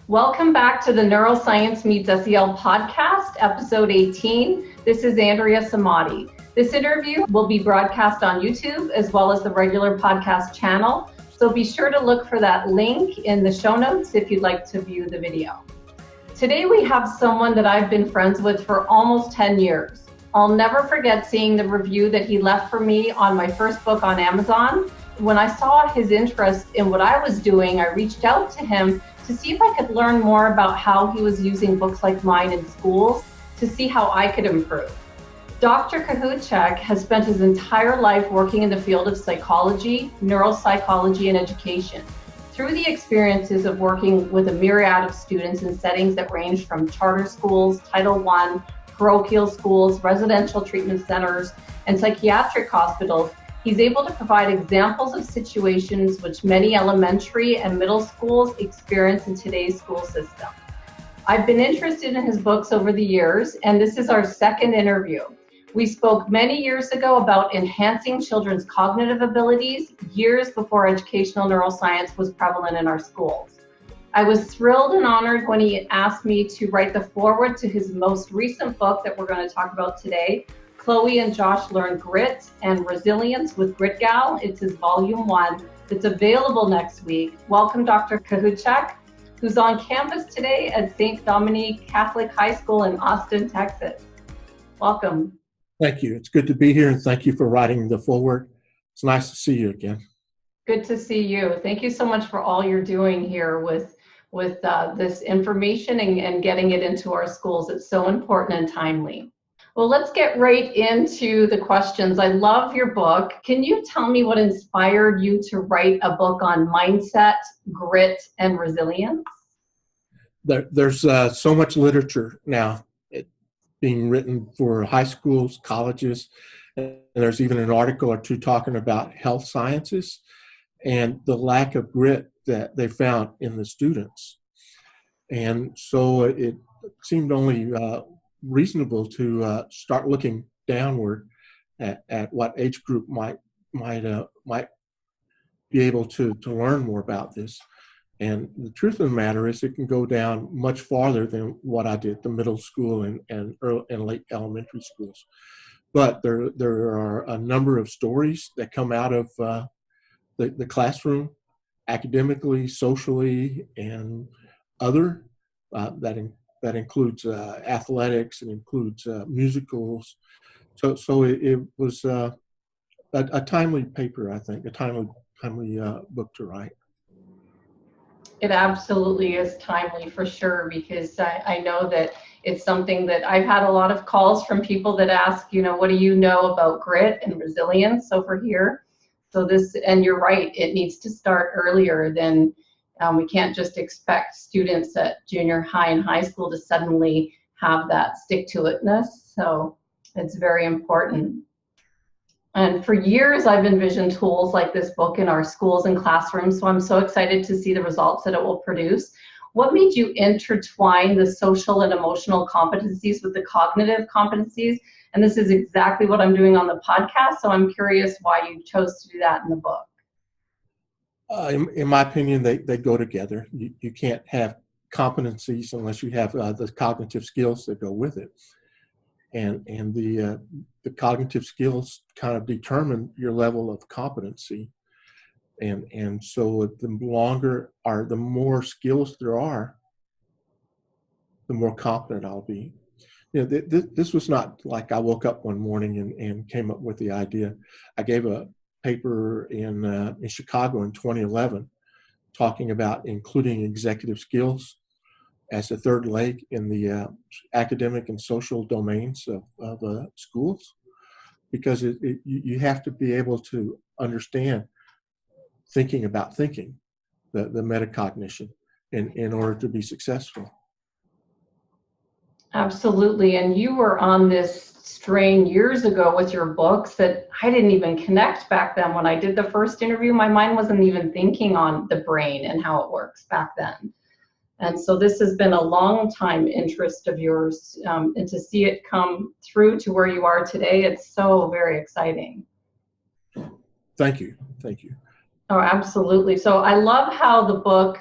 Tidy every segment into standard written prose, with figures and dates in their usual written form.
Welcome back to the Neuroscience Meets SEL podcast, episode 18. This is Andrea Samadi. This interview will be broadcast on YouTube as well as the regular podcast channel. So be sure to look for that link in the show notes if you'd like to view the video. Today we have someone that I've been friends with for almost 10 years. I'll never forget seeing the review that he left for me on my first book on Amazon. When I saw his interest in what I was doing, I reached out to him to see if I could learn more about how he was using books like mine in schools to see how I could improve. Dr. Kohutek has spent his entire life working in the field of psychology, neuropsychology, and education. Through the experiences of working with a myriad of students in settings that range from charter schools, Title I, parochial schools, residential treatment centers, and psychiatric hospitals, he's able to provide examples of situations which many elementary and middle schools experience in today's school system. I've been interested in his books over the years, and this is our second interview. We spoke many years ago about enhancing children's cognitive abilities, years before educational neuroscience was prevalent in our schools. I was thrilled and honored when he asked me to write the foreword to his most recent book that we're going to talk about today, Chloe and Josh Learn Grit and Resilience with Grit Gal. It's his volume 1. It's available next week. Welcome, Dr. Kohutek, who's on campus today at St. Dominique Catholic High School in Austin, Texas. Welcome. Thank you. It's good to be here, and thank you for writing the foreword. It's nice to see you again. Good to see you. Thank you so much for all you're doing here with this information and getting it into our schools. It's so important and timely. Well, let's get right into the questions. I love your book. Can you tell me what inspired you to write a book on mindset, grit, and resilience? There's so much literature now being written for high schools, colleges, and there's even an article or two talking about health sciences and the lack of grit that they found in the students. And so it seemed only reasonable to start looking downward at what age group might be able to learn more about this. And the truth of the matter is it can go down much farther than what I did, the middle school and late elementary schools. But there are a number of stories that come out of the classroom, academically, socially, and other that includes athletics and includes musicals. So it was a timely paper, I think, a timely book to write. It absolutely is timely for sure, because I know that it's something that I've had a lot of calls from people that ask, what do you know about grit and resilience over here? So and you're right, it needs to start earlier than we can't just expect students at junior high and high school to suddenly have that stick-to-itness. So it's very important. And for years, I've envisioned tools like this book in our schools and classrooms, so I'm so excited to see the results that it will produce. What made you intertwine the social and emotional competencies with the cognitive competencies? And this is exactly what I'm doing on the podcast, so I'm curious why you chose to do that in the book. In my opinion, they go together. You can't have competencies unless you have the cognitive skills that go with it. And the cognitive skills kind of determine your level of competency. And so the more skills there are, the more competent I'll be. This was not like I woke up one morning and came up with the idea. I gave a paper in Chicago in 2011 talking about including executive skills as a third leg in the academic and social domains of schools, because you have to be able to understand thinking about thinking, the metacognition, in order to be successful. Absolutely, and you were on this strain years ago with your books that I didn't even connect back then. When I did the first interview, my mind wasn't even thinking on the brain and how it works back then. And so this has been a long time interest of yours, and to see it come through to where you are today, it's so very exciting. Thank you. Oh, absolutely. So I love how the book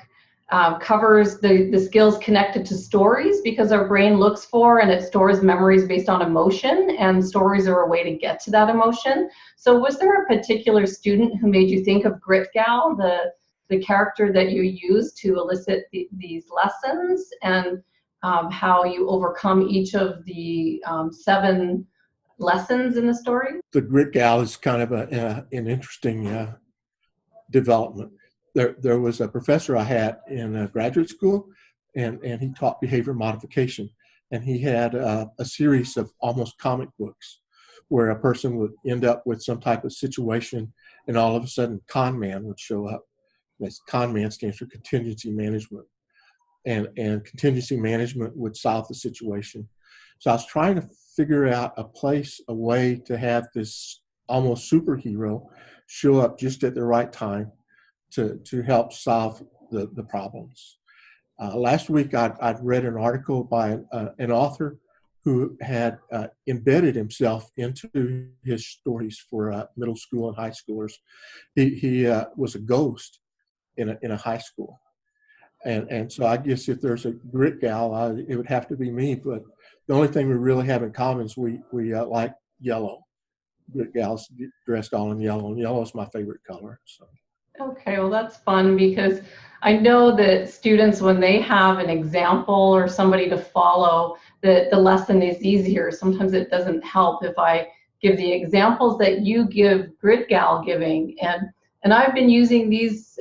covers the skills connected to stories, because our brain looks for and it stores memories based on emotion, and stories are a way to get to that emotion. So was there a particular student who made you think of Grit Gal, the character that you use to elicit these lessons, and how you overcome each of the 7 lessons in the story? The Grit Gal is kind of an interesting development. There was a professor I had in graduate school, and he taught behavior modification. And he had a series of almost comic books where a person would end up with some type of situation, and all of a sudden con man would show up. This con man stands for contingency management. And contingency management would solve the situation. So I was trying to figure out a way to have this almost superhero show up just at the right time to help solve the problems. Last week, I'd read an article by an author who had embedded himself into his stories for middle school and high schoolers. He was a ghost in a high school. And so I guess if there's a Grit Gal, it would have to be me. But the only thing we really have in common is we like yellow. Grit Gal's dressed all in yellow, and yellow is my favorite color. So. Okay, well that's fun, because I know that students, when they have an example or somebody to follow, the lesson is easier. Sometimes it doesn't help if I give the examples that you give Grit Gal giving. And I've been using these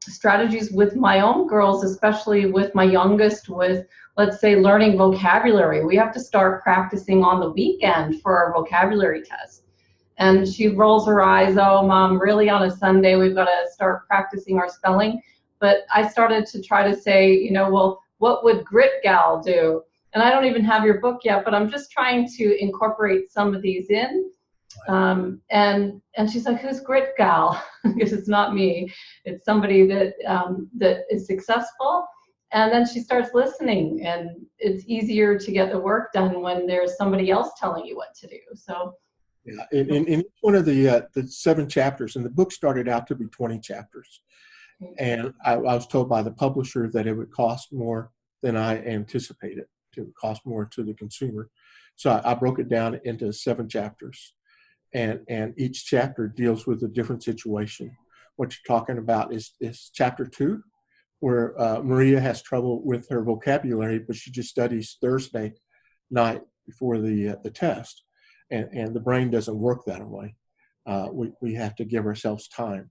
strategies with my own girls, especially with my youngest, with, let's say, learning vocabulary. We have to start practicing on the weekend for our vocabulary test. And she rolls her eyes, oh, Mom, really on a Sunday we've got to start practicing our spelling? But I started to try to say, well, what would Grit Gal do? And I don't even have your book yet, but I'm just trying to incorporate some of these in. And she's like, who's Grit Gal? Because it's not me. It's somebody that is successful. And then she starts listening, and it's easier to get the work done when there's somebody else telling you what to do. So. Yeah, in each one of the 7 chapters, and the book started out to be 20 chapters. And I was told by the publisher that it would cost more than I anticipated. It would cost more to the consumer. So I broke it down into 7 chapters. And each chapter deals with a different situation. What you're talking about is chapter 2, where Maria has trouble with her vocabulary, but she just studies Thursday night before the test. And the brain doesn't work that way. We have to give ourselves time.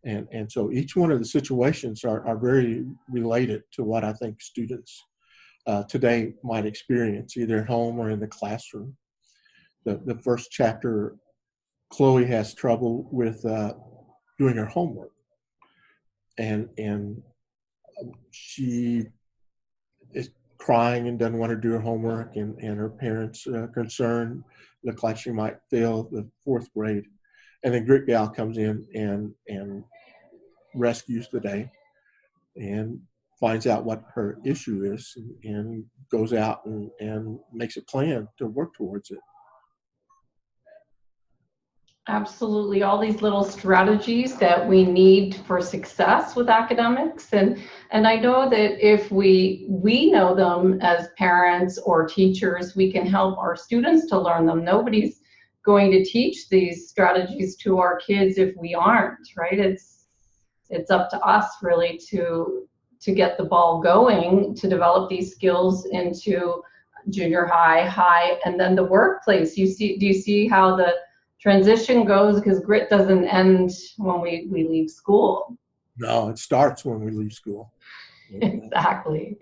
And so each one of the situations are very related to what I think students today might experience, either at home or in the classroom. The first chapter, Chloe has trouble with doing her homework. And she is crying and doesn't want to do her homework, and her parents are concerned, look like she might fail the 4th grade. And then Grit Gal comes in and rescues the day and finds out what her issue is, and goes out and makes a plan to work towards it. Absolutely, all these little strategies that we need for success with academics, and I know that if we know them as parents or teachers, we can help our students to learn them. Nobody's going to teach these strategies to our kids if we aren't, right? It's up to us really to get the ball going, to develop these skills into junior high, and then the workplace. Do you see how the transition goes? Because grit doesn't end when we leave school. No, it starts when we leave school. Exactly.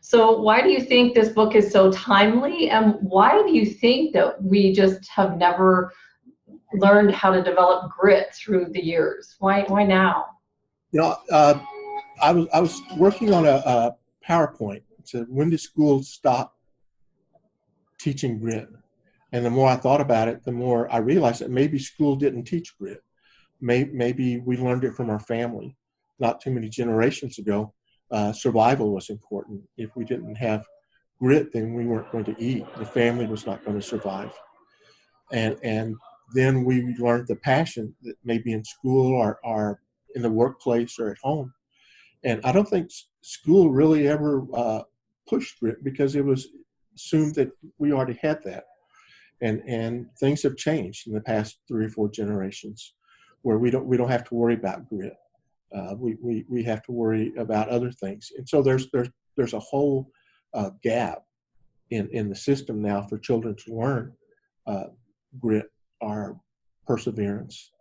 So why do you think this book is so timely, and why do you think that we just have never learned how to develop grit through the years? Why now? I was working on a PowerPoint. It said, when did school stop teaching grit? And the more I thought about it, the more I realized that maybe school didn't teach grit. Maybe we learned it from our family. Not too many generations ago, survival was important. If we didn't have grit, then we weren't going to eat. The family was not going to survive. And then we learned the passion that maybe in school or in the workplace or at home, And I don't think school really ever pushed grit because it was assumed that we already had that. And things have changed in the past 3 or 4 generations, where we don't have to worry about grit. We have to worry about other things. And so there's a whole gap in the system now for children to learn grit or perseverance,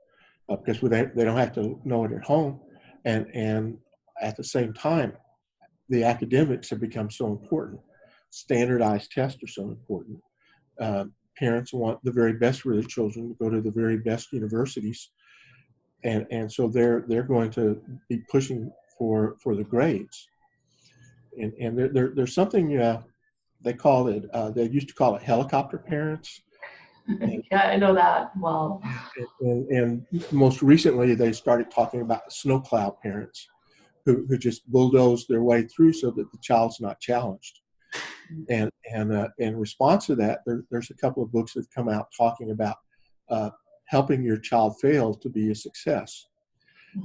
because they don't have to know it at home. And at the same time, the academics have become so important. Standardized tests are so important. Parents want the very best for their children to go to the very best universities, and so they're going to be pushing for the grades. And there's something they call it. They used to call it helicopter parents. Yeah, I know that well. And most recently, they started talking about snow cloud parents who just bulldoze their way through so that the child's not challenged. And in response to that, there's a couple of books that have come out talking about helping your child fail to be a success.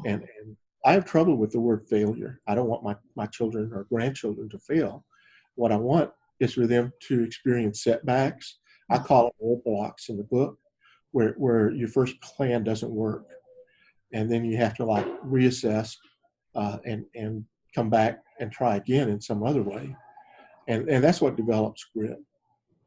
And I have trouble with the word failure. I don't want my children or grandchildren to fail. What I want is for them to experience setbacks. I call it roadblocks in the book, where your first plan doesn't work, and then you have to like reassess and come back and try again in some other way, and that's what develops grit.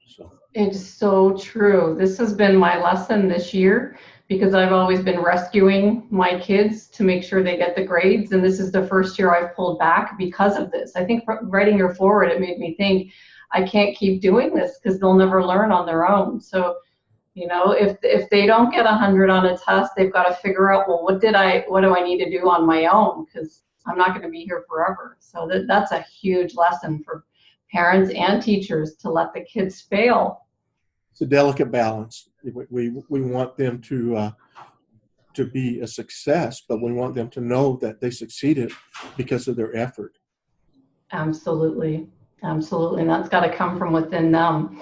So It's so true. This has been my lesson this year, because I've always been rescuing my kids to make sure they get the grades, and this is the first year I've pulled back because of this. I think writing your foreword, it made me think I can't keep doing this because they'll never learn on their own. So, if they don't get 100 on a test, they've got to figure out, well, what do I need to do on my own, because I'm not going to be here forever. So that's a huge lesson for parents and teachers, to let the kids fail. it's a delicate balance. We want them to be a success, but we want them to know that they succeeded because of their effort. Absolutely. Absolutely. And that's got to come from within them.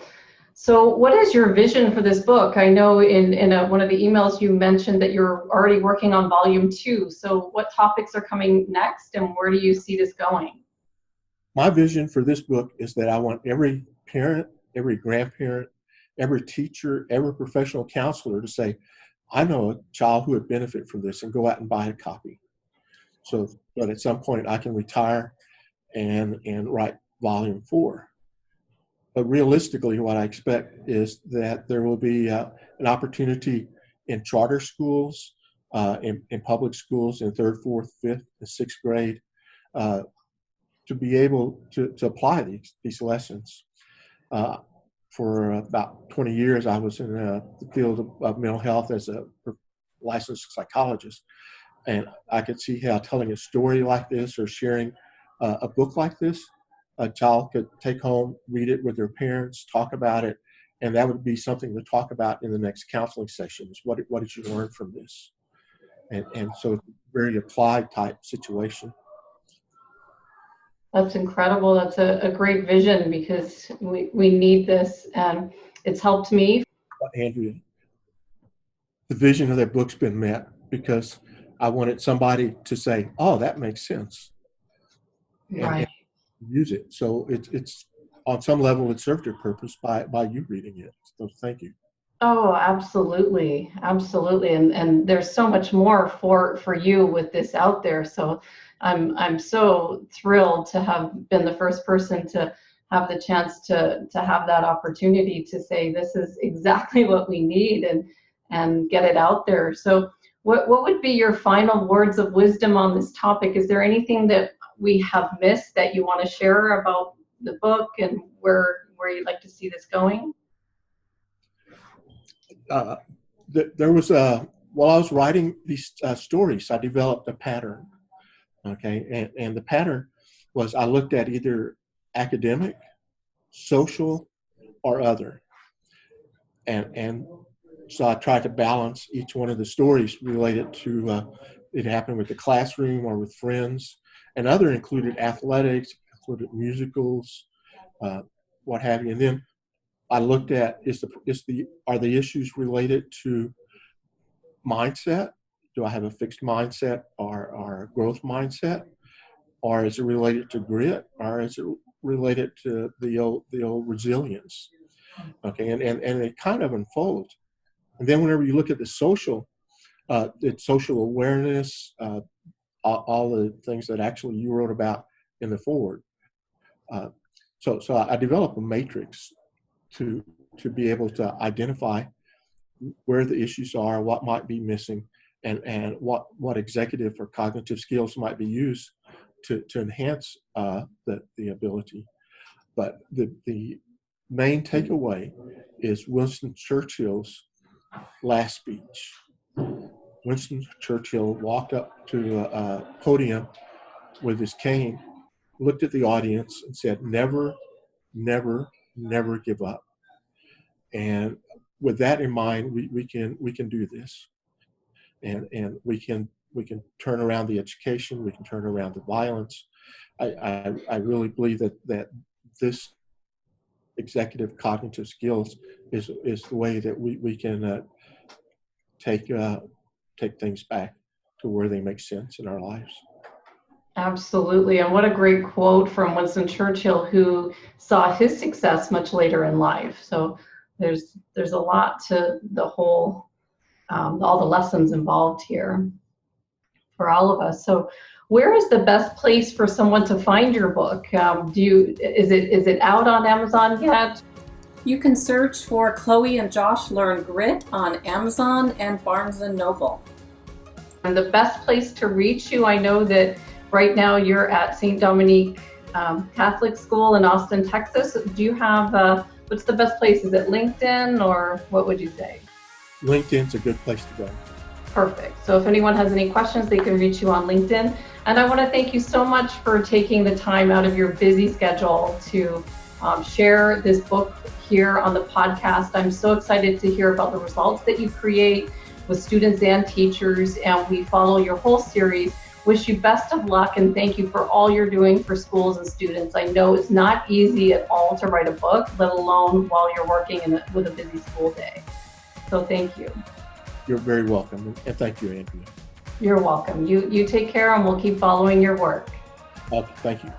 So what is your vision for this book? I know in one of the emails you mentioned that you're already working on volume 2. So what topics are coming next, and where do you see this going? My vision for this book is that I want every parent, every grandparent, every teacher, every professional counselor to say, I know a child who would benefit from this, and go out and buy a copy. So that at some point I can retire and write volume 4. But realistically, what I expect is that there will be an opportunity in charter schools, in public schools in 3rd, 4th, 5th, and 6th grade to be able to apply these lessons. For about 20 years, I was in the field of mental health as a licensed psychologist. And I could see how telling a story like this or sharing a book like this, a child could take home, read it with their parents, talk about it, and that would be something to talk about in the next counseling sessions. What did you learn from this? And so it's a very applied type situation. That's incredible. That's a great vision, because we need this, and it's helped me. Andrea, the vision of that book's been met because I wanted somebody to say, oh, that makes sense. Right. And use it. So it's on some level it served your purpose by you reading it. So thank you. Oh, absolutely. Absolutely. And there's so much more for you with this out there. So I'm so thrilled to have been the first person to have the chance to have that opportunity to say this is exactly what we need, and get it out there. So what would be your final words of wisdom on this topic? Is there anything that we have missed that you want to share about the book and where you'd like to see this going? There was while I was writing these stories, I developed a pattern. Okay, and the pattern was I looked at either academic, social, or other, and so I tried to balance each one of the stories related to it happened with the classroom or with friends, and other included athletics, included musicals, what have you, and then I looked at are the issues related to mindset? Do I have a fixed mindset or a growth mindset? or is it related to grit, or is it related to the old resilience? Okay, and it kind of unfolds. And then whenever you look at the social awareness, all the things that actually you wrote about in the foreword. So I developed a matrix to be able to identify where the issues are, what might be missing, and what executive or cognitive skills might be used to enhance the ability. But the main takeaway is Winston Churchill's last speech. Winston Churchill walked up to a podium with his cane, looked at the audience, and said, "Never, never, never give up." And with that in mind, we can do this, and we can turn around the education. We can turn around the violence. I really believe that this executive cognitive skills is the way that we can take things back to where they make sense in our lives. Absolutely. And what a great quote from Winston Churchill, who saw his success much later in life. So there's a lot to the whole, all the lessons involved here for all of us. So where is the best place for someone to find your book? Is it out on Amazon yet? You can search for Chloe and Josh Learn Grit on Amazon and Barnes & Noble. And the best place to reach you, I know that right now you're at St. Dominique Catholic School in Austin, Texas. Do you have, what's the best place? Is it LinkedIn, or what would you say? LinkedIn's a good place to go. Perfect. So if anyone has any questions, they can reach you on LinkedIn. And I want to thank you so much for taking the time out of your busy schedule to share this book here on the podcast. I'm so excited to hear about the results that you create with students and teachers, and we follow your whole series. Wish you best of luck, and thank you for all you're doing for schools and students. I know it's not easy at all to write a book, let alone while you're working with a busy school day. So thank you. You're very welcome, and thank you, Andrea. You're welcome. You take care, and we'll keep following your work. Thank you.